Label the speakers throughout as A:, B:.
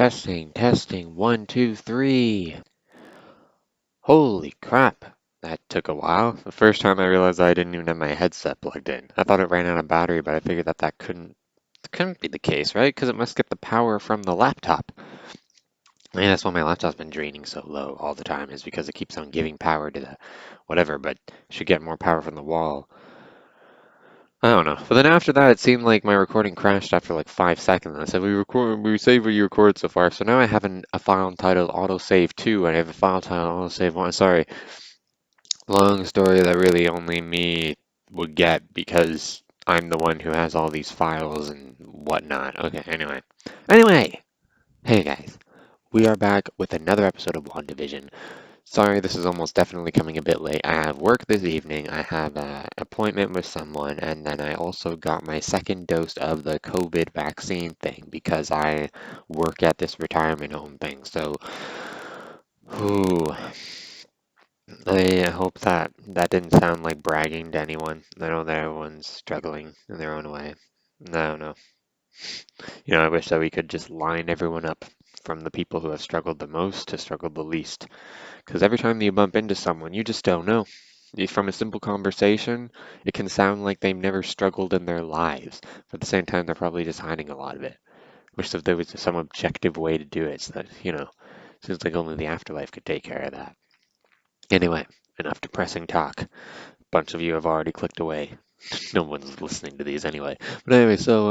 A: Testing, testing, 1, 2, 3. Holy crap. That took a while. The first time I realized I didn't even have my headset plugged in. I thought it ran out of battery, but I figured that couldn't be the case, right? Because it must get the power from the laptop. Maybe that's why my laptop's been draining so low all the time, is because it keeps on giving power to the whatever, but it should get more power from the wall. I don't know. But then after that, it seemed like my recording crashed after like 5 seconds. I said, we saved what you recorded so far. So now I have a file entitled autosave 2, and I have a file titled autosave 1. Sorry, long story that really only me would get because I'm the one who has all these files and whatnot. Okay, anyway. Anyway, hey guys, we are back with another episode of Wandavision. Sorry, this is almost definitely coming a bit late. I have work this evening, I have an appointment with someone, and then I also got my second dose of the COVID vaccine thing because I work at this retirement home thing. So, whew, I hope that didn't sound like bragging to anyone. I know that everyone's struggling in their own way. No, no. I wish that we could just line everyone up from the people who have struggled the most to struggle the least. Because every time you bump into someone, you just don't know. From a simple conversation, it can sound like they've never struggled in their lives. But at the same time, they're probably just hiding a lot of it. Wish that there was some objective way to do it so that, seems like only the afterlife could take care of that. Anyway, enough depressing talk. A bunch of you have already clicked away. No one's listening to these anyway. But anyway, so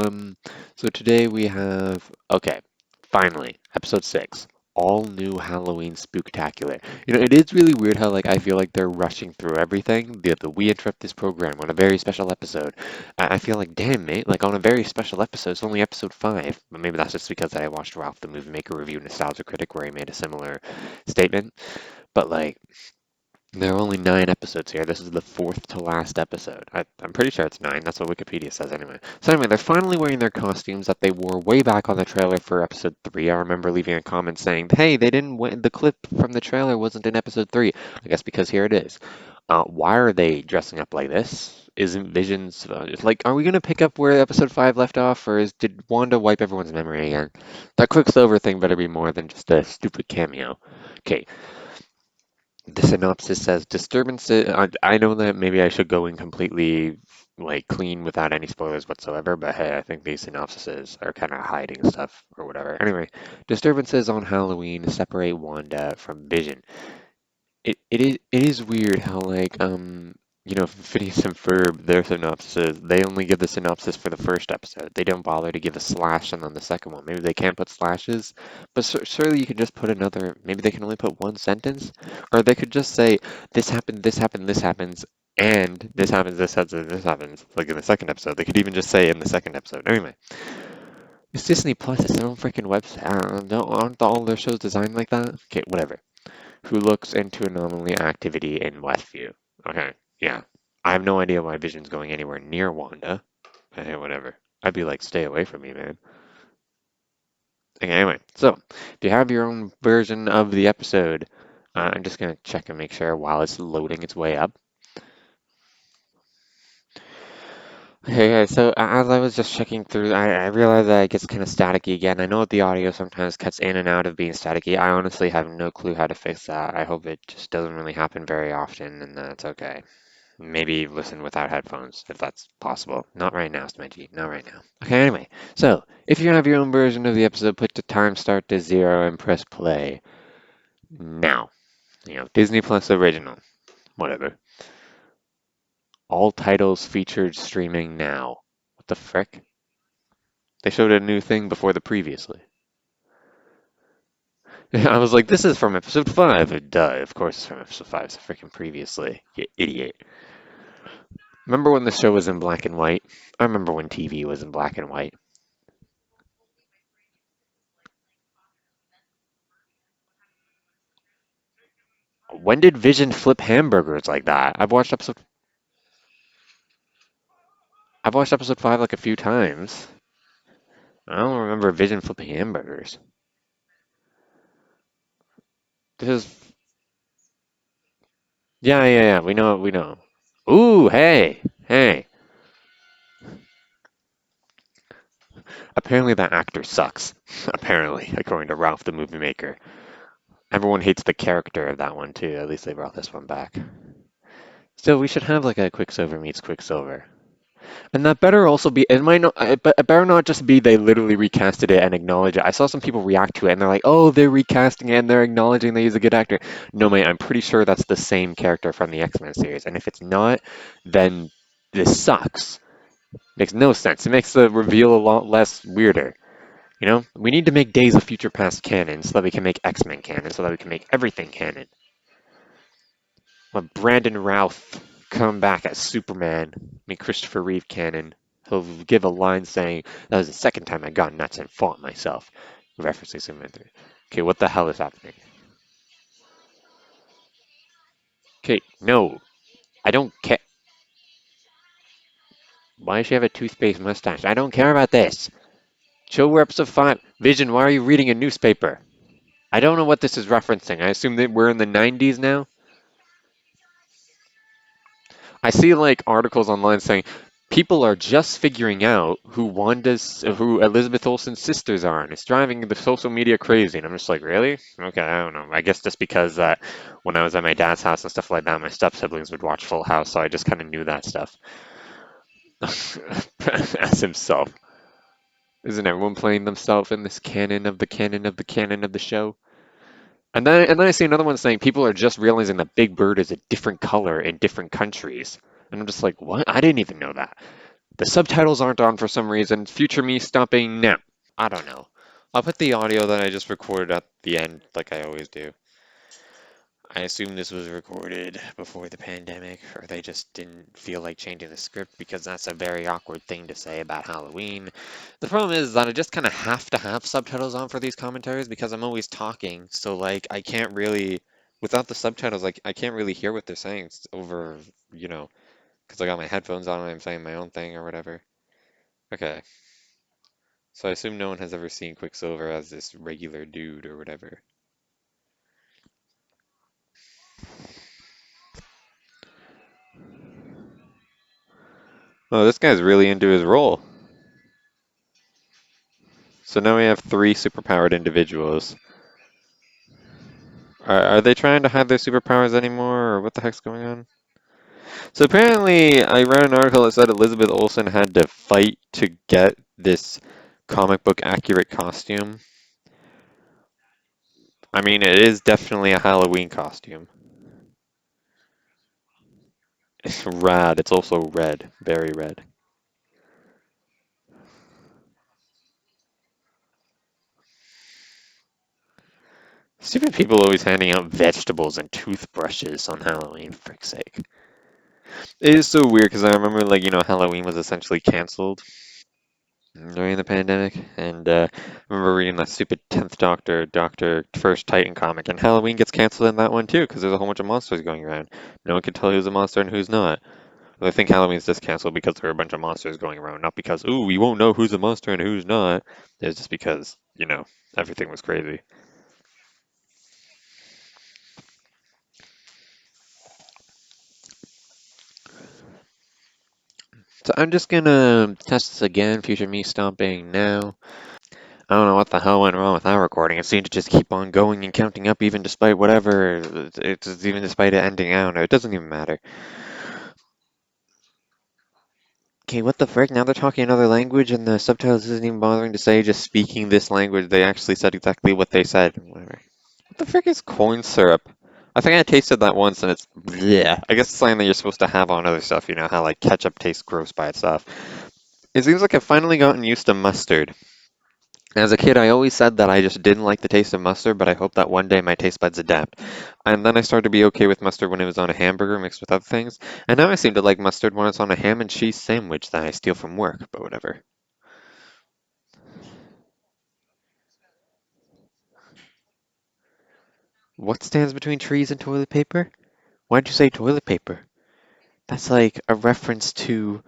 A: today we have, okay, finally, episode 6, all new Halloween spooktacular. It is really weird how like I feel like they're rushing through everything. The We Interrupt This program on a very special episode. I feel like, damn mate, like on a very special episode, it's only episode 5. But maybe that's just because I watched Ralph the Movie Maker review Nostalgia Critic where he made a similar statement. But like, there are only 9 episodes here. This is the fourth to last episode. I'm pretty sure it's 9. That's what Wikipedia says anyway. So anyway, they're finally wearing their costumes that they wore way back on the trailer for episode 3. I remember leaving a comment saying, hey, they didn't the clip from the trailer wasn't in episode 3. I guess because here it is. Why are they dressing up like this? Isn't Vision's... like, are we going to pick up where episode 5 left off, or did Wanda wipe everyone's memory again? That Quicksilver thing better be more than just a stupid cameo. Okay, the synopsis says disturbances. I know that maybe I should go in completely like clean without any spoilers whatsoever, but hey, I think these synopsises are kind of hiding stuff or whatever. Anyway, disturbances on Halloween separate Wanda from Vision. It is weird how like Phineas and Ferb, their synopsis, they only give the synopsis for the first episode. They don't bother to give a slash and then the second one. Maybe they can't put slashes, but surely you could just put another. Maybe they can only put one sentence, or they could just say this happened, this happened, this happens, and this happens, this happens, this happens. Like in the second episode, they could even just say in the second episode. Anyway, it's Disney Plus. It's their own freaking website. Aren't all their shows designed like that? Okay, whatever. Who looks into anomaly activity in Westview. Okay, yeah. I have no idea why Vision's going anywhere near Wanda. But hey, whatever. I'd be like, stay away from me, man. Okay, anyway, so if you have your own version of the episode, I'm just gonna check and make sure while it's loading its way up. Okay, so as I was just checking through, I realized that it gets kind of staticky again. I know the audio sometimes cuts in and out of being staticky. I honestly have no clue how to fix that. I hope it just doesn't really happen very often, and that's okay. Maybe listen without headphones, if that's possible. Not right now, Smedgy. Not right now. Okay, anyway. So, if you have your own version of the episode, put the time start to 0 and press play. Now. Disney Plus original. Whatever. All titles featured streaming now. What the frick? They showed a new thing before the previously. I was like, this is from episode 5. Duh, of course it's from episode 5. It's freaking previously. You idiot. Remember when the show was in black and white? I remember when TV was in black and white. When did Vision flip hamburgers like that? I've watched episode 5 like a few times. I don't remember Vision flipping hamburgers. This is yeah, yeah, yeah. We know. Ooh, hey, hey. Apparently that actor sucks. Apparently, according to Ralph the Movie Maker. Everyone hates the character of that one too. At least they brought this one back. Still, we should have like a Quicksilver meets Quicksilver. And that better also be, it might not, but it better not just be they literally recasted it and acknowledge it. I saw some people react to it and they're like, oh, they're recasting it and they're acknowledging they use a good actor. No, mate, I'm pretty sure that's the same character from the X-Men series. And if it's not, then this sucks. Makes no sense. It makes the reveal a lot less weirder. You know, we need to make Days of Future Past canon so that we can make X-Men canon, so that we can make everything canon. Let Brandon Routh come back as Superman, make Christopher Reeve canon. He'll give a line saying, that was the second time I got nuts and fought myself. Referencing Superman 3. Okay, what the hell is happening? Okay, no, I don't care. Why does she have a toothpaste mustache? I don't care about this. Show we're episode 5. Vision, why are you reading a newspaper? I don't know what this is referencing. I assume that we're in the 90s now? I see like articles online saying people are just figuring out who Elizabeth Olsen's sisters are, and it's driving the social media crazy. And I'm just like, really? Okay, I don't know. I guess just because when I was at my dad's house and stuff like that, my step siblings would watch Full House, so I just kind of knew that stuff. As himself, isn't everyone playing themselves in this canon of the canon of the canon of the show? And then I see another one saying people are just realizing that Big Bird is a different color in different countries. And I'm just like, what? I didn't even know that. The subtitles aren't on for some reason. Future me stopping now. I don't know. I'll put the audio that I just recorded at the end, like I always do. I assume this was recorded before the pandemic, or they just didn't feel like changing the script because that's a very awkward thing to say about Halloween. The problem is that I just kind of have to have subtitles on for these commentaries because I'm always talking, so like I can't really, without the subtitles, like I can't really hear what they're saying over, you know, because I got my headphones on and I'm saying my own thing or whatever. Okay, so I assume no one has ever seen Quicksilver as this regular dude or whatever. Oh, this guy's really into his role. So now we have three superpowered individuals. Are they trying to hide their superpowers anymore, or what the heck's going on? So apparently, I read an article that said Elizabeth Olsen had to fight to get this comic book accurate costume. I mean, it is definitely a Halloween costume. It's rad. It's also red, very red. Stupid people always handing out vegetables and toothbrushes on Halloween, for frick's sake. It is so weird because I remember, like, Halloween was essentially canceled during the pandemic, and I remember reading that stupid 10th Doctor First Titan comic, and Halloween gets canceled in that one too because there's a whole bunch of monsters going around. No one can tell who's a monster and who's not. But I think Halloween's just canceled because there are a bunch of monsters going around, not because, ooh, we won't know who's a monster and who's not. It's just because, everything was crazy. So I'm just gonna test this again, future me stopping now. I don't know what the hell went wrong with that recording. It seemed to just keep on going and counting up even despite whatever. It's even despite it ending out. It doesn't even matter. Okay, what the frick? Now they're talking another language and the subtitles isn't even bothering to say just speaking this language. They actually said exactly what they said. Whatever. What the frick is corn syrup? I think I tasted that once and it's yeah. I guess it's something that you're supposed to have on other stuff. You know how like ketchup tastes gross by itself. It seems like I've finally gotten used to mustard. As a kid, I always said that I just didn't like the taste of mustard, but I hope that one day my taste buds adapt. And then I started to be okay with mustard when it was on a hamburger mixed with other things. And now I seem to like mustard when it's on a ham and cheese sandwich that I steal from work, but whatever. What stands between trees and toilet paper? Why'd you say toilet paper? That's like a reference to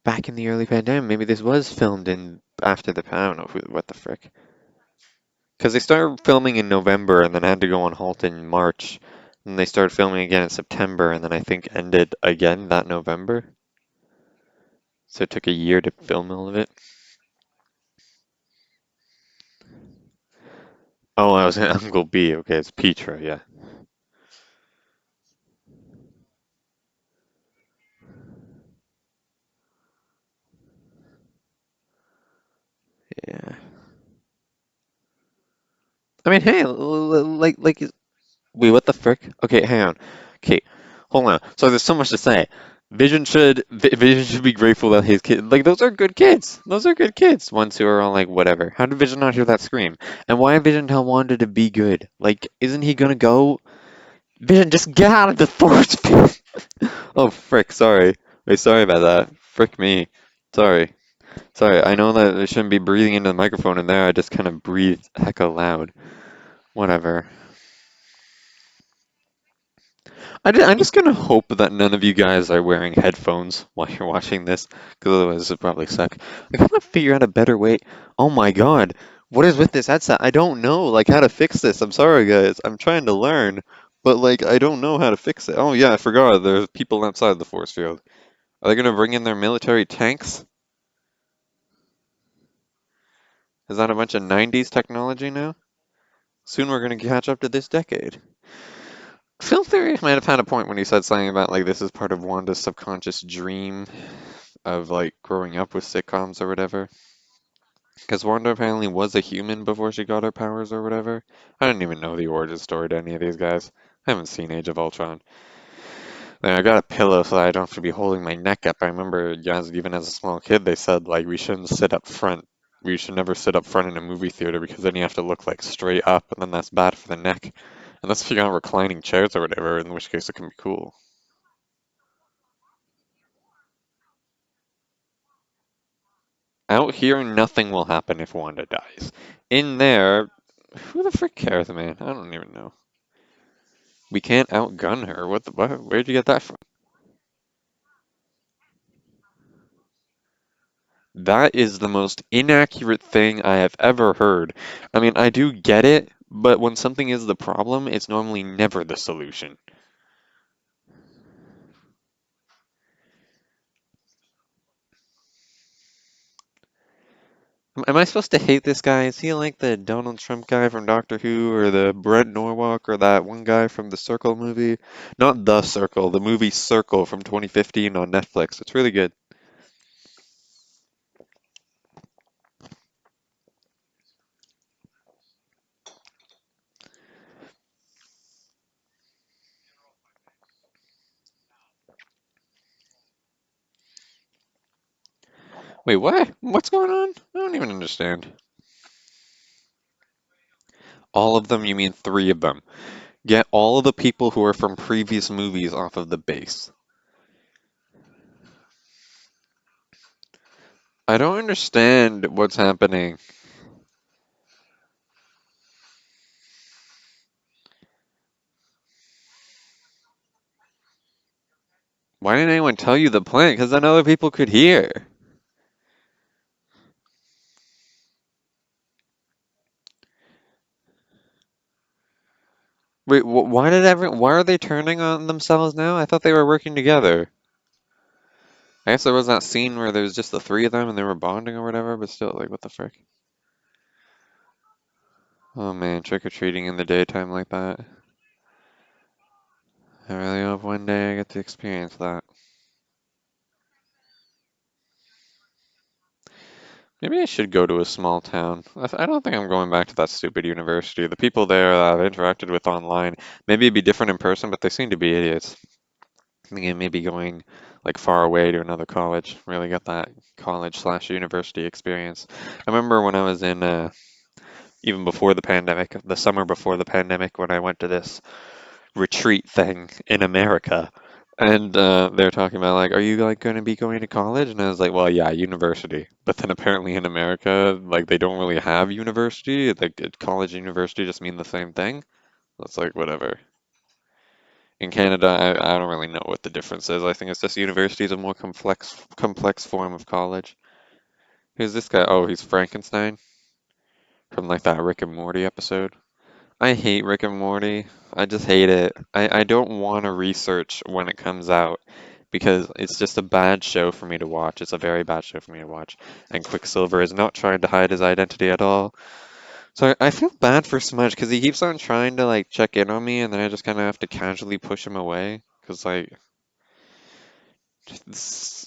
A: back in the early pandemic. Maybe this was filmed in after the, I don't know what the frick. Because they started filming in November and then had to go on halt in March. And they started filming again in September and then I think ended again that November. So it took a year to film all of it. Oh, I was Uncle B. Okay, it's Petra. Yeah. Yeah. I mean, hey, like, wait, what the frick? Okay, hang on. Okay, hold on. So there's so much to say. Vision should be grateful that his kid, like, those are good kids. Those are good kids. Ones who are all like, whatever. How did Vision not hear that scream? And why Vision tell Wanda to be good? Like, isn't he gonna go? Vision, just get out of the force field. Oh, frick, sorry. Wait, sorry about that. Frick me. Sorry. Sorry, I know that I shouldn't be breathing into the microphone in there. I just kind of breathed hecka loud. Whatever. I'm just gonna hope that none of you guys are wearing headphones while you're watching this, because otherwise this would probably suck. I gotta figure out a better way. Oh my god, what is with this headset? I don't know, like, how to fix this. I'm sorry, guys. I'm trying to learn, but, like, I don't know how to fix it. Oh yeah, I forgot. There's people outside the force field. Are they gonna bring in their military tanks? Is that a bunch of 90s technology now? Soon we're gonna catch up to this decade. Phil Theory might have had a point when he said something about like this is part of Wanda's subconscious dream of like growing up with sitcoms or whatever. Because Wanda apparently was a human before she got her powers or whatever. I don't even know the origin story to any of these guys. I haven't seen Age of Ultron. Then I got a pillow so I don't have to be holding my neck up. I remember, yes, even as a small kid, they said like we shouldn't sit up front. We should never sit up front in a movie theater because then you have to look like straight up, and then that's bad for the neck. Unless if you got reclining chairs or whatever, in which case it can be cool. Out here, nothing will happen if Wanda dies. In there, who the frick cares, man? I don't even know. We can't outgun her. What the? What? Where'd you get that from? That is the most inaccurate thing I have ever heard. I mean, I do get it, but when something is the problem, it's normally never the solution. Am I supposed to hate this guy? Is he like the Donald Trump guy from Doctor Who, or the Brent Norwalk, or that one guy from the Circle movie? Not The Circle, the movie Circle from 2015 on Netflix. It's really good. Wait, what? What's going on? I don't even understand. All of them? You mean three of them? Get all of the people who are from previous movies off of the base. I don't understand what's happening. Why didn't anyone tell you the plan? Because then other people could hear. Wait, why are they turning on themselves now? I thought they were working together. I guess there was that scene where there was just the three of them and they were bonding or whatever, but still, like, what the frick? Oh man, trick-or-treating in the daytime like that. I really hope one day I get to experience that. Maybe I should go to a small town. I don't think I'm going back to that stupid university. The people there that I've interacted with online, maybe it'd be different in person, but they seem to be idiots. I think I may be going like far away to another college, really get that college slash university experience. I remember when I was in, even before the pandemic, the summer before the pandemic, when I went to this retreat thing in America. And they're talking about like, are you like going to be going to college? And I was like, well, yeah, university. But then apparently in America, like they don't really have university. Like college and university just mean the same thing. It's like whatever. In Canada, I don't really know what the difference is. I think it's just university is a more complex form of college. Who's this guy? Oh, he's Frankenstein from like that Rick and Morty episode. I hate Rick and Morty. I just hate it. I don't want to research when it comes out because it's just a bad show for me to watch. It's a very bad show for me to watch. And Quicksilver is not trying to hide his identity at all. So I feel bad for Smudge because he keeps on trying to like check in on me, and then I just kind of have to casually push him away because like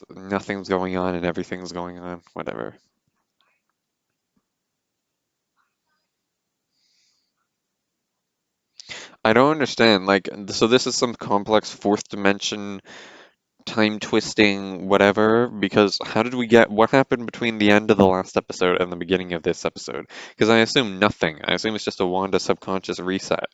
A: nothing's going on and everything's going on. Whatever. I don't understand. Like, so this is some complex fourth dimension time twisting whatever. Because how did we get? What happened between the end of the last episode and the beginning of this episode? Because I assume nothing. I assume it's just a Wanda subconscious reset.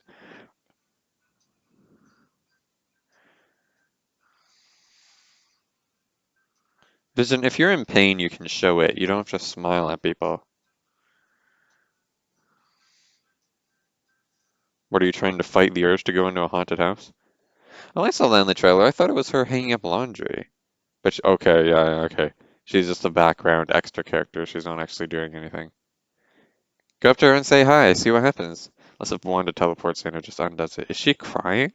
A: Vision, if you're in pain, you can show it. You don't have to smile at people. What are you trying to fight the urge to go into a haunted house? Oh, I saw that in the trailer. I thought it was her hanging up laundry. But okay, yeah, okay. She's just a background extra character. She's not actually doing anything. Go up to her and say hi. See what happens. Unless if Wanda teleports in or just undoes it. Is she crying?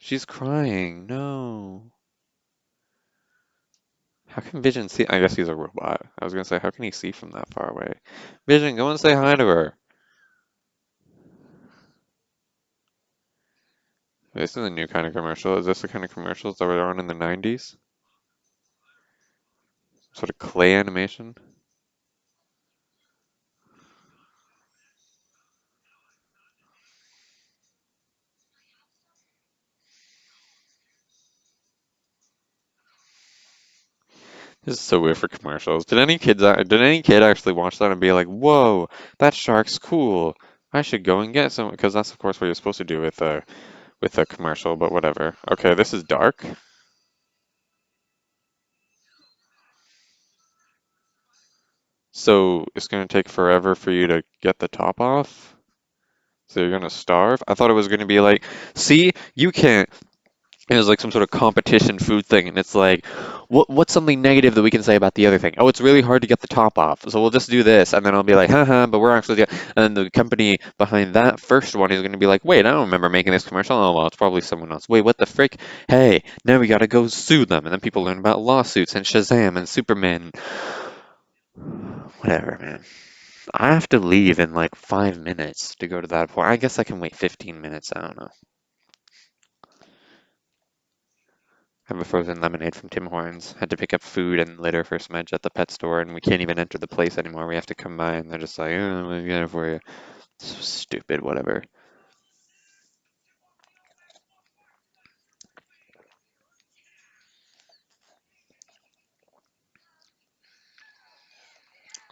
A: She's crying. No. How can Vision see? I guess he's a robot. I was gonna say, how can he see from that far away? Vision, go and say hi to her. This is a new kind of commercial. Is this the kind of commercials that were on in the 90s? Sort of clay animation? This is so weird for commercials. Did any kid actually watch that and be like, "Whoa, that shark's cool. I should go and get some." Because that's of course what you're supposed to do with a commercial, but whatever. Okay, this is dark. So it's gonna take forever for you to get the top off. So you're gonna starve? I thought it was gonna be like, see, you can't. It was like some sort of competition food thing, and it's like, what's something negative that we can say about the other thing? Oh, it's really hard to get the top off, so we'll just do this, and then I'll be like, haha, but we're actually, and then the company behind that first one is going to be like, wait, I don't remember making this commercial. Oh, well, it's probably someone else. Wait, what the frick? Hey, now we gotta go sue them, and then people learn about lawsuits and Shazam and Superman. Whatever, man. I have to leave in like 5 minutes to go to that point. I guess I can wait 15 minutes. I don't know. Have a frozen lemonade from Tim Hortons. Had to pick up food and litter for Smedge at the pet store, and we can't even enter the place anymore. We have to come by, and they're just like, "Oh, we got it for you." So stupid, whatever.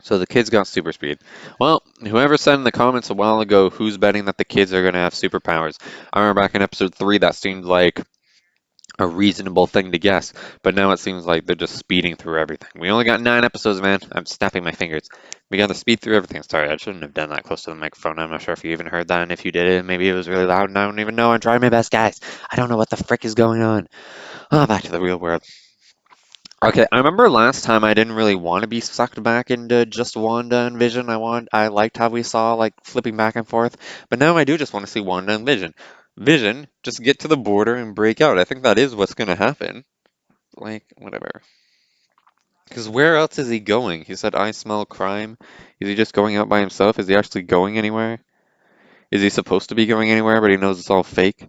A: So the kids got super speed. Well, whoever said in the comments a while ago, who's betting that the kids are gonna have superpowers? I remember back in episode 3, that seemed like a reasonable thing to guess, but now it seems like they're just speeding through everything. We only got 9 episodes, man. I'm snapping my fingers. We gotta speed through everything. Sorry, I shouldn't have done that close to the microphone. I'm not sure if you even heard that, and if you did it, maybe it was really loud, and I don't even know. I'm trying my best, guys. I don't know what the frick is going on. Ah, back to the real world. Okay, I remember last time I didn't really want to be sucked back into just Wanda and Vision. I liked how we saw like flipping back and forth, but now I do just want to see Wanda and Vision. Vision, just get to the border and break out. I think that is what's gonna happen. Like, whatever. Because where else is he going? He said, I smell crime. Is he just going out by himself? Is he actually going anywhere? Is he supposed to be going anywhere, but he knows it's all fake?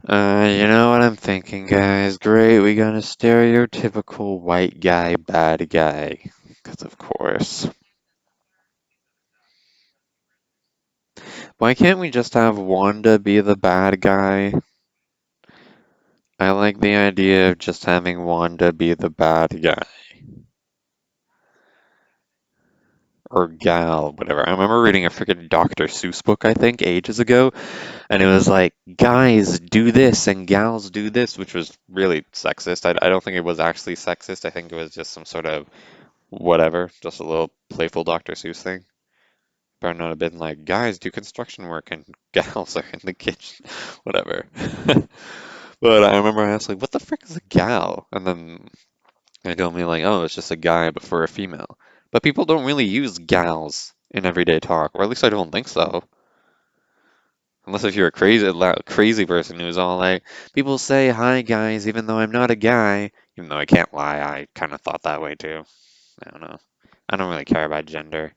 A: You know what I'm thinking, guys? Great, we got a stereotypical white guy, bad guy. Because of course. Why can't we just have Wanda be the bad guy? I like the idea of just having Wanda be the bad guy. Or gal, whatever. I remember reading a freaking Dr. Seuss book, I think, ages ago, and it was like, guys do this and gals do this, which was really sexist. I don't think it was actually sexist. I think it was just some sort of whatever, just a little playful Dr. Seuss thing. Better not have been like, guys do construction work and gals are in the kitchen, whatever. But I remember I asked like, "What the frick is a gal?" And then they told me like, "Oh, it's just a guy, but for a female." But people don't really use gals in everyday talk, or at least I don't think so. Unless if you're a crazy person who's all like, people say hi guys, even though I'm not a guy. Even though I can't lie, I kind of thought that way too. I don't know. I don't really care about gender.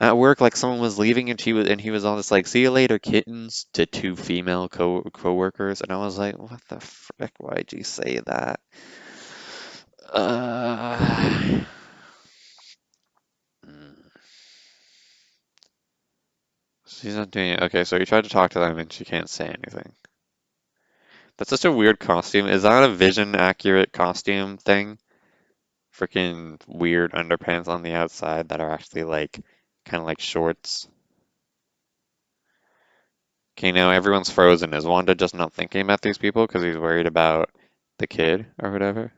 A: At work, like someone was leaving and he was all just like, "See you later, kittens," to two female coworkers, and I was like, "What the frick? Why'd you say that?" Uh, mm, she's not doing it. Okay, so you tried to talk to them and she can't say anything. That's such a weird costume. Is that a vision accurate costume thing? Freaking weird underpants on the outside that are actually like kind of like shorts. Okay, now everyone's frozen. Is Wanda just not thinking about these people because he's worried about the kid or whatever?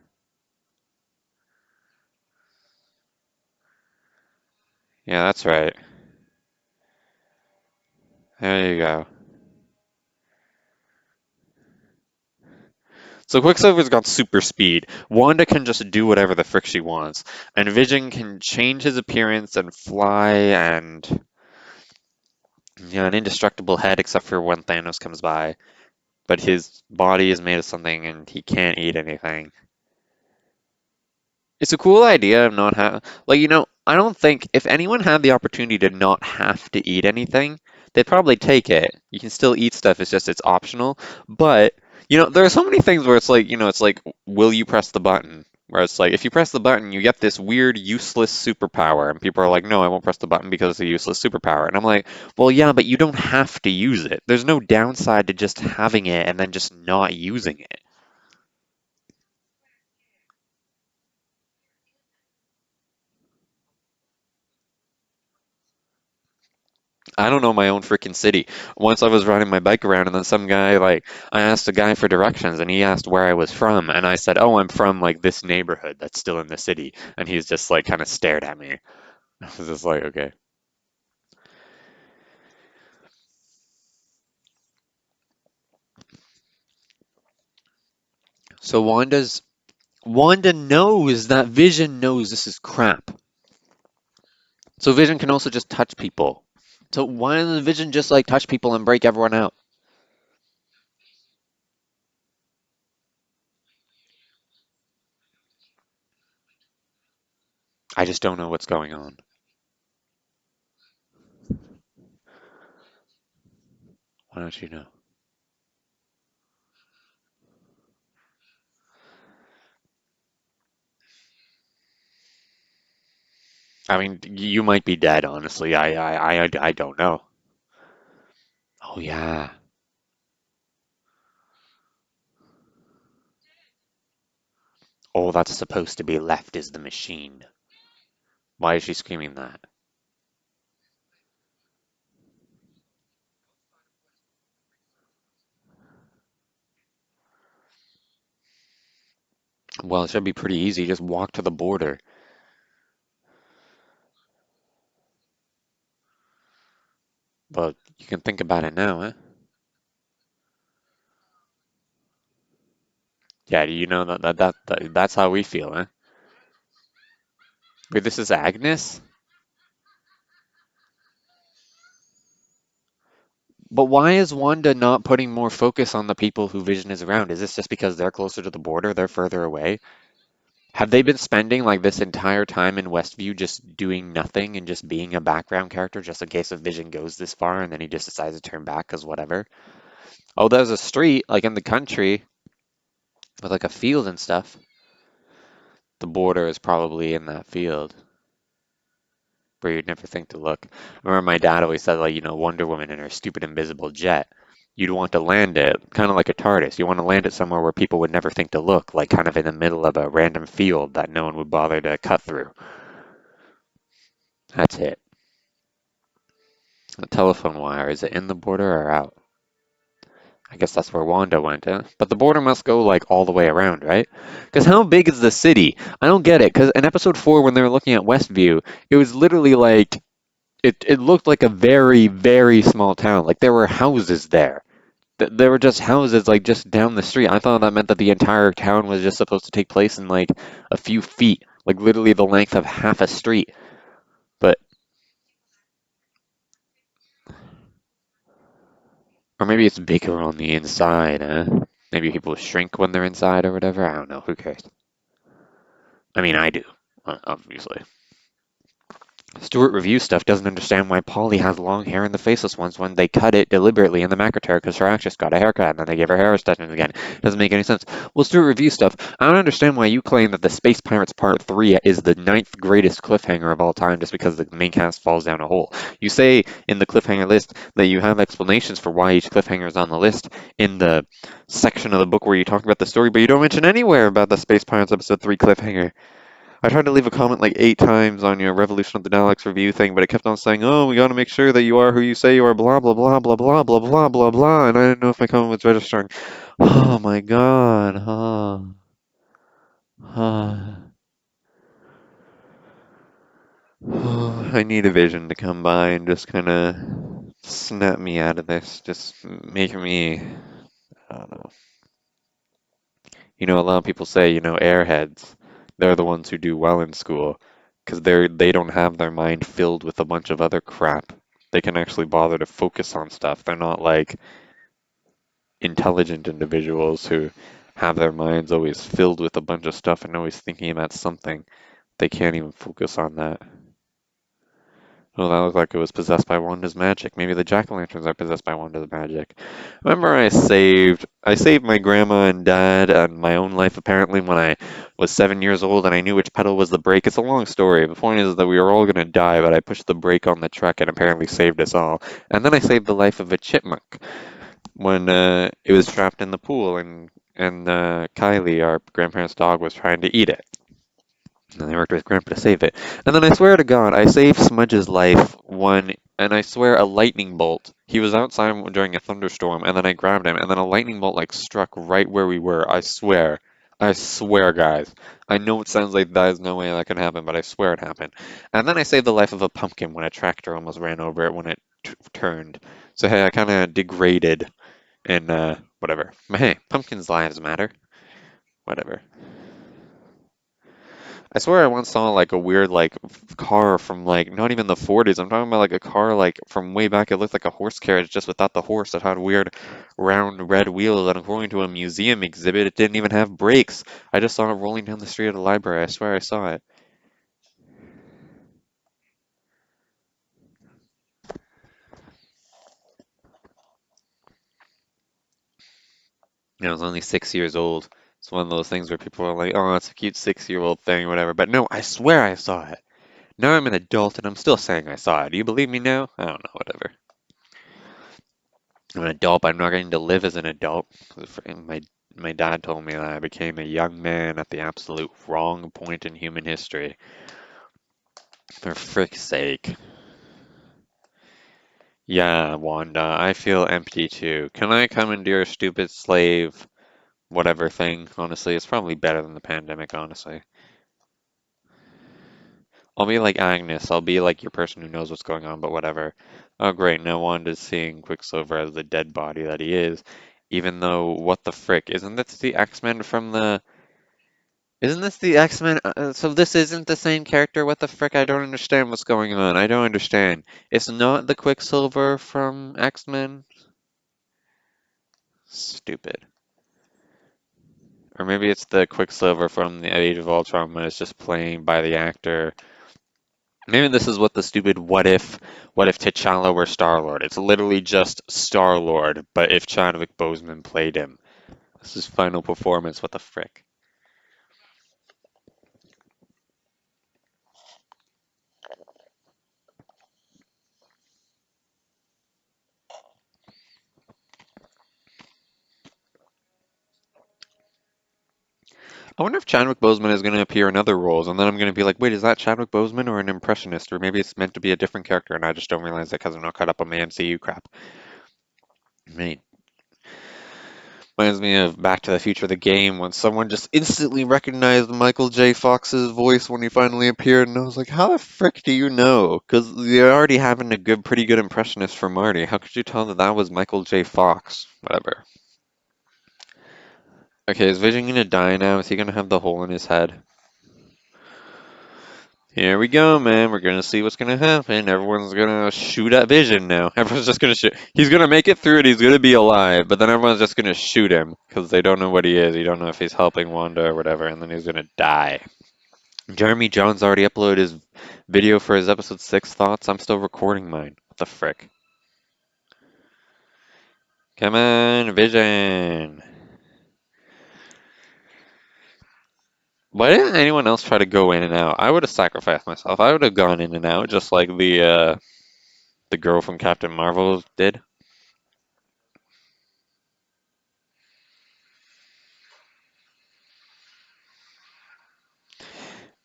A: Yeah, that's right. There you go. So Quicksilver's got super speed. Wanda can just do whatever the frick she wants. And Vision can change his appearance and fly and an indestructible head except for when Thanos comes by. But his body is made of something and he can't eat anything. It's a cool idea of not have like I don't think if anyone had the opportunity to not have to eat anything, they'd probably take it. You can still eat stuff, it's just it's optional. But there are so many things where it's like, it's like, will you press the button? Where it's like if you press the button, you get this weird useless superpower, and people are like, no, I won't press the button because it's a useless superpower. And I'm like, well, yeah, but you don't have to use it. There's no downside to just having it and then just not using it. I don't know my own freaking city. Once I was riding my bike around, and then some guy, like, I asked a guy for directions, and he asked where I was from, and I said, "Oh, I'm from like this neighborhood that's still in the city," and he's just like kind of stared at me. I was just like, okay. So Wanda knows that Vision knows this is crap. So Vision can also just touch people. So why doesn't Vision just like touch people and break everyone out? I just don't know what's going on. Why don't you know? I mean, you might be dead, honestly. I don't know. Oh yeah. All that's supposed to be left is the machine. Why is she screaming that? Well, it should be pretty easy. Just walk to the border. But you can think about it now, eh? Yeah, you know that's how we feel, eh? Wait, this is Agnes? But why is Wanda not putting more focus on the people who Vision is around? Is this just because they're closer to the border, they're further away? Have they been spending like this entire time in Westview just doing nothing and just being a background character just in case if Vision goes this far and then he just decides to turn back because whatever? Oh, there's a street like in the country with like a field and stuff. The border is probably in that field where you'd never think to look. I remember my dad always said, like, Wonder Woman in her stupid invisible jet. You'd want to land it kind of like a TARDIS. You want to land it somewhere where people would never think to look, like kind of in the middle of a random field that no one would bother to cut through. That's it. A telephone wire, is it in the border or out? I guess that's where Wanda went, huh? But the border must go like all the way around, right? Because how big is the city? I don't get it. Because in episode 4, when they were looking at Westview, it was literally like it looked like a very, very small town. Like there were houses there. There were just houses like just down the street. I thought that meant that the entire town was just supposed to take place in like a few feet, like literally the length of half a street. But or maybe it's bigger on the inside, huh? Maybe people shrink when they're inside or whatever. I don't know. Who cares? I mean, I do, obviously. Stuart Review stuff doesn't understand why Polly has long hair in the faceless ones when they cut it deliberately in the Macrotear because her actress got a haircut and then they gave her hair extensions again. Doesn't make any sense. Well, Stuart Review stuff, I don't understand why you claim that the Space Pirates Part 3 is the ninth greatest cliffhanger of all time just because the main cast falls down a hole. You say in the cliffhanger list that you have explanations for why each cliffhanger is on the list in the section of the book where you talk about the story, but you don't mention anywhere about the Space Pirates Episode 3 cliffhanger. I tried to leave a comment like 8 times on your Revolution of the Daleks review thing, but it kept on saying, "Oh, we got to make sure that you are who you say you are." Blah blah blah blah blah blah blah blah blah, and I didn't know if my comment was registering. Oh my God. I need a vision to come by and just kind of snap me out of this. Just make me. I don't know. A lot of people say, airheads, they're the ones who do well in school because they don't have their mind filled with a bunch of other crap. They can actually bother to focus on stuff. They're not like intelligent individuals who have their minds always filled with a bunch of stuff and always thinking about something. They can't even focus on that. Oh, that looked like it was possessed by Wanda's magic. Maybe the jack-o'-lanterns are possessed by Wanda's magic. Remember I saved my grandma and dad and my own life apparently when I was 7 years old and I knew which pedal was the brake. It's a long story. The point is that we were all gonna die, but I pushed the brake on the truck and apparently saved us all. And then I saved the life of a chipmunk when it was trapped in the pool and Kylie, our grandparents' dog, was trying to eat it. And I worked with Grandpa to save it. And then I swear to God, I saved Smudge's life and I swear a lightning bolt. He was outside during a thunderstorm, and then I grabbed him, and then a lightning bolt like struck right where we were. I swear, guys. I know it sounds like there's no way that can happen, but I swear it happened. And then I saved the life of a pumpkin when a tractor almost ran over it when it turned. So hey, I kind of degraded and whatever. But hey, pumpkins' lives matter. Whatever. I swear I once saw like a weird like car from like not even the 40s. I'm talking about like a car like from way back. It looked like a horse carriage just without the horse. It had weird round red wheels, and according to a museum exhibit, it didn't even have brakes. I just saw it rolling down the street at a library. I swear I saw it. I was only 6 years old. It's one of those things where people are like, "Oh, it's a cute 6-year-old thing, whatever." But no, I swear I saw it. Now I'm an adult and I'm still saying I saw it. Do you believe me now? I don't know, whatever. I'm an adult, but I'm not going to live as an adult. My dad told me that I became a young man at the absolute wrong point in human history. For frick's sake. Yeah, Wanda, I feel empty too. Can I come and do your stupid slave whatever thing? Honestly, it's probably better than the pandemic, honestly. I'll be like Agnes. I'll be like your person who knows what's going on, but whatever. Oh, great. Now Wanda's seeing Quicksilver as the dead body that he is. Even though, what the frick? Isn't this the X-Men from the... Isn't this the X-Men? So this isn't the same character? What the frick? I don't understand what's going on. I don't understand. It's not the Quicksilver from X-Men? Stupid. Or maybe it's the Quicksilver from the Age of Ultron, but it's just playing by the actor. Maybe this is what the stupid what if T'Challa were Star-Lord? It's literally just Star-Lord, but if Chadwick Boseman played him. This is final performance, what the frick? I wonder if Chadwick Boseman is going to appear in other roles, and then I'm going to be like, wait, is that Chadwick Boseman or an impressionist? Or maybe it's meant to be a different character, and I just don't realize it because I'm not caught up on my MCU crap. Right. Reminds me of Back to the Future, the game, when someone just instantly recognized Michael J. Fox's voice when he finally appeared, and I was like, how the frick do you know? Because you're already having a pretty good impressionist for Marty. How could you tell that that was Michael J. Fox? Whatever. Okay, is Vision gonna die now? Is he gonna have the hole in his head? Here we go, man. We're gonna see what's gonna happen. Everyone's gonna shoot at Vision now. Everyone's just gonna shoot. He's gonna make it through it. He's gonna be alive, but then everyone's just gonna shoot him because they don't know what he is. You don't know if he's helping Wanda or whatever, and then he's gonna die. Jeremy Jones already uploaded his video for his episode 6 thoughts. I'm still recording mine. What the frick? Come on, Vision. Why didn't anyone else try to go in and out? I would have sacrificed myself. I would have gone in and out just like the girl from Captain Marvel did.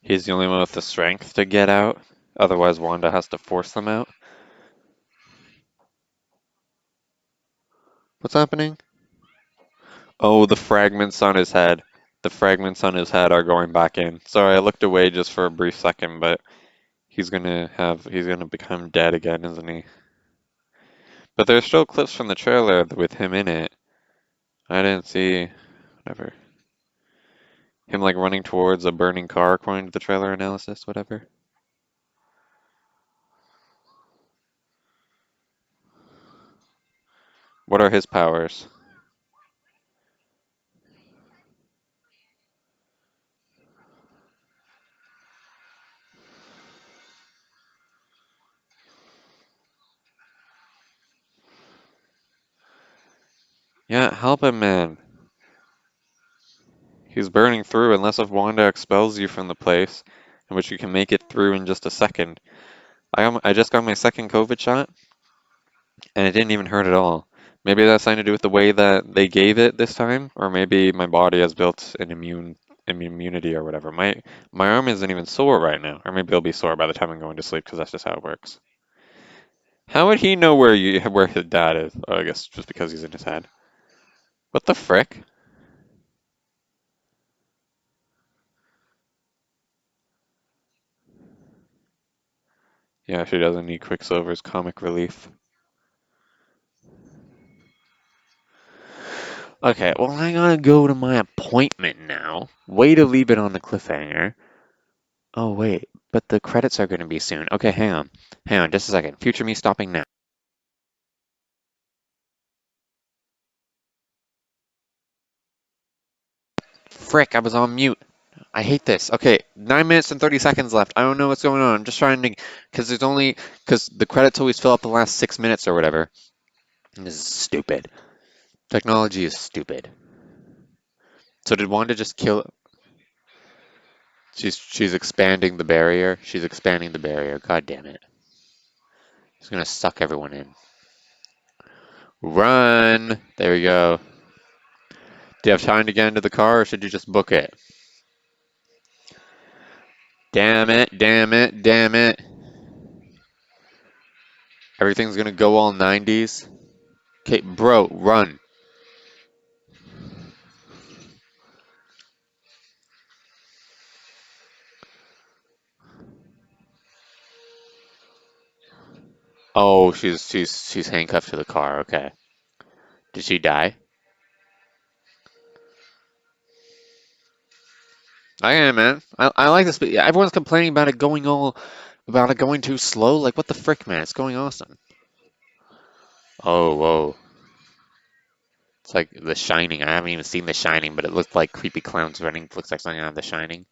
A: He's the only one with the strength to get out. Otherwise, Wanda has to force them out. What's happening? Oh, the fragments on his head. The fragments on his head are going back in. Sorry, I looked away just for a brief second, but he's gonna become dead again, isn't he? But there's still clips from the trailer with him in it. I didn't see whatever. Him like running towards a burning car according to the trailer analysis, whatever. What are his powers? Yeah, help him, man. He's burning through unless if Wanda expels you from the place, in which you can make it through in just a second. I just got my second COVID shot, and it didn't even hurt at all. Maybe that's something to do with the way that they gave it this time, or maybe my body has built an immunity or whatever. My arm isn't even sore right now, or maybe it'll be sore by the time I'm going to sleep because that's just how it works. How would he know where his dad is? Oh, I guess just because he's in his head. What the frick? Yeah, she doesn't need Quicksilver's comic relief. Okay, well, I gotta go to my appointment now. Way to leave it on the cliffhanger. Oh, wait, but the credits are gonna be soon. Okay, hang on. Hang on, just a second. Future me stopping now. Frick, I was on mute. I hate this. Okay, 9 minutes and 30 seconds left. I don't know what's going on. I'm just trying to, because the credits always fill up the last 6 minutes or whatever. This is stupid. Technology is stupid. So did Wanda just kill? She's expanding the barrier. She's expanding the barrier. God damn it. She's gonna suck everyone in. Run! There we go. Do you have time to get into the car or should you just book it? Damn it, damn it, damn it. Everything's gonna go all 90s. Okay, bro, run. Oh, she's handcuffed to the car. Okay. Did she die? I am, man. I like this, but everyone's complaining about it going too slow. Like, what the frick, man? It's going awesome. Oh, whoa. It's like The Shining. I haven't even seen The Shining, but it looked like creepy clowns running. It looks like something out of The Shining.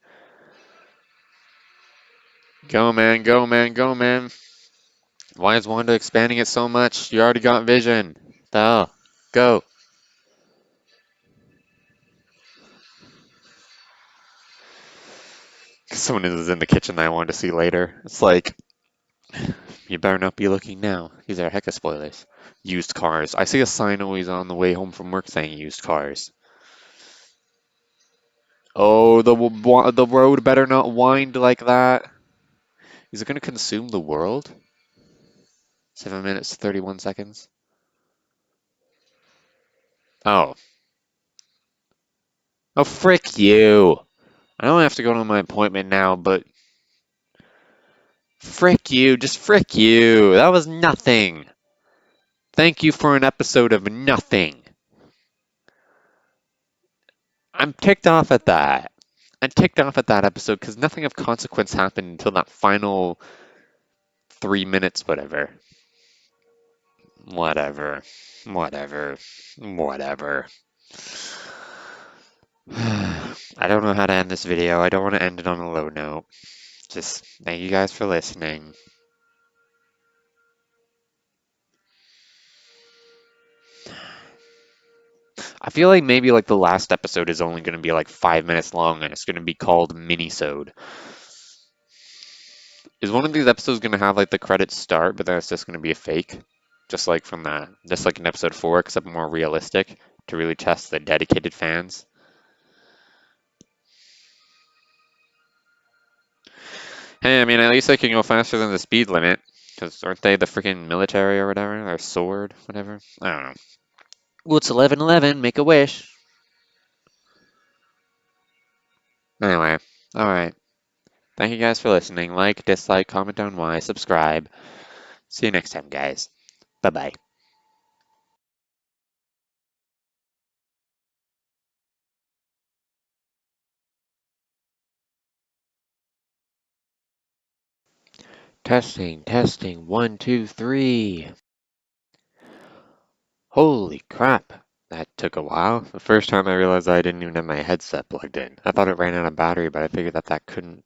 A: Go, man, go, man, go, man. Why is Wanda expanding it so much? You already got Vision. The hell? Go. Someone is in the kitchen that I wanted to see later. It's like, you better not be looking now. These are hecka spoilers. Used cars. I see a sign always on the way home from work saying used cars. Oh, the road better not wind like that. Is it going to consume the world? 7 minutes, 31 seconds. Oh. Oh, frick you. I don't have to go to my appointment now, but frick you, just frick you. That was nothing. Thank you for an episode of nothing. I'm ticked off at that. I'm ticked off at that episode because nothing of consequence happened until that final 3 minutes, whatever. Whatever. Whatever. Whatever. I don't know how to end this video. I don't want to end it on a low note. Just thank you guys for listening. I feel like maybe like the last episode is only going to be like 5 minutes long and it's going to be called Minisode. Is one of these episodes going to have like the credits start, but then it's just going to be a fake? Just like from that, just like in episode 4, except more realistic to really test the dedicated fans. Hey, I mean, at least they can go faster than the speed limit. Because aren't they the freaking military or whatever? Or sword, whatever? I don't know. Well, it's 11:11. Make a wish. Anyway, alright. Thank you guys for listening. Like, dislike, comment down why, subscribe. See you next time, guys. Bye-bye. Testing, testing. 1, 2, 3. Holy crap. That took a while. The first time I realized I didn't even have my headset plugged in. I thought it ran out of battery, but I figured that couldn't.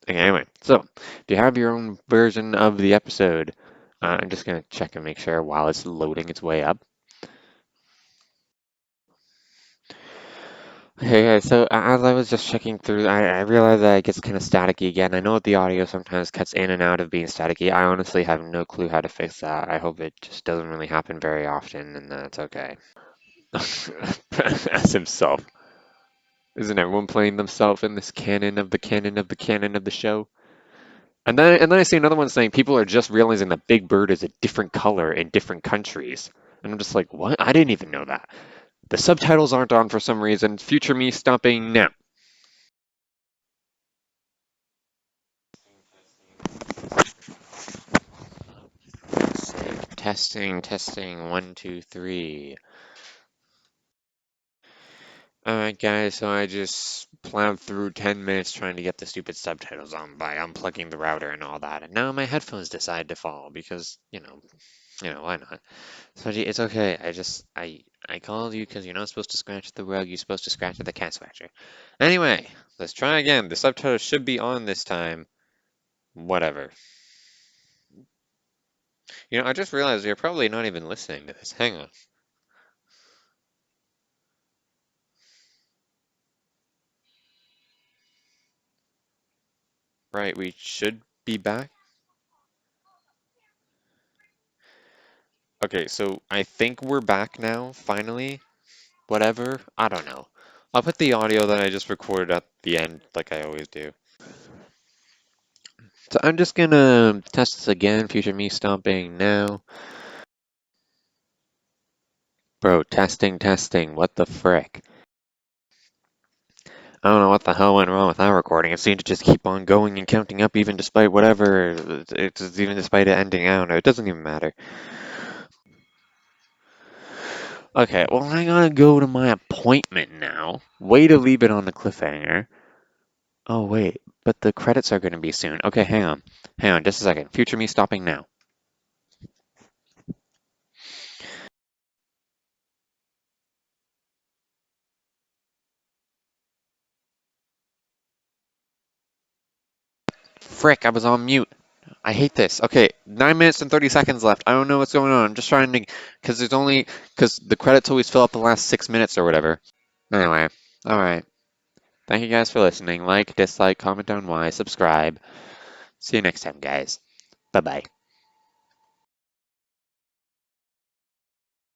A: Okay, anyway, so if you have your own version of the episode, I'm just going to check and make sure while it's loading its way up. Okay, guys, so as I was just checking through, I realized that it gets kind of staticky again. I know the audio sometimes cuts in and out of being staticky. I honestly have no clue how to fix that. I hope it just doesn't really happen very often, and that's okay. As himself. Isn't everyone playing themselves in this canon of the canon of the canon of the show? And then I see another one saying people are just realizing that Big Bird is a different color in different countries. And I'm just like, what? I didn't even know that. The subtitles aren't on for some reason. Future me stopping now. Testing, testing, 1, 2, 3. Alright guys, so I just plowed through 10 minutes trying to get the stupid subtitles on by unplugging the router and all that, and now my headphones decide to fall because, why not? So it's okay. I called you because you're not supposed to scratch the rug. You're supposed to scratch the cat scratcher. Anyway, let's try again. The subtitles should be on this time. Whatever. I just realized you're probably not even listening to this. Hang on. Right, we should be back. Okay, so I think we're back now, finally. Whatever. I don't know. I'll put the audio that I just recorded at the end, like I always do. So I'm just gonna test this again. Future me stopping now. Bro, testing, testing. What the frick? I don't know what the hell went wrong with that recording. It seemed to just keep on going and counting up even despite whatever. It's even despite it ending out. It doesn't even matter. Okay, well, I gotta go to my appointment now. Way to leave it on the cliffhanger. Oh, wait, but the credits are gonna be soon. Okay, hang on. Hang on, just a second. Future me stopping now. Frick, I was on mute. I hate this. Okay, 9 minutes and 30 seconds left. I don't know what's going on. I'm just trying to, because the credits always fill up the last 6 minutes or whatever. Anyway, alright. Thank you guys for listening. Like, dislike, comment down why, subscribe. See you next time, guys. Bye-bye.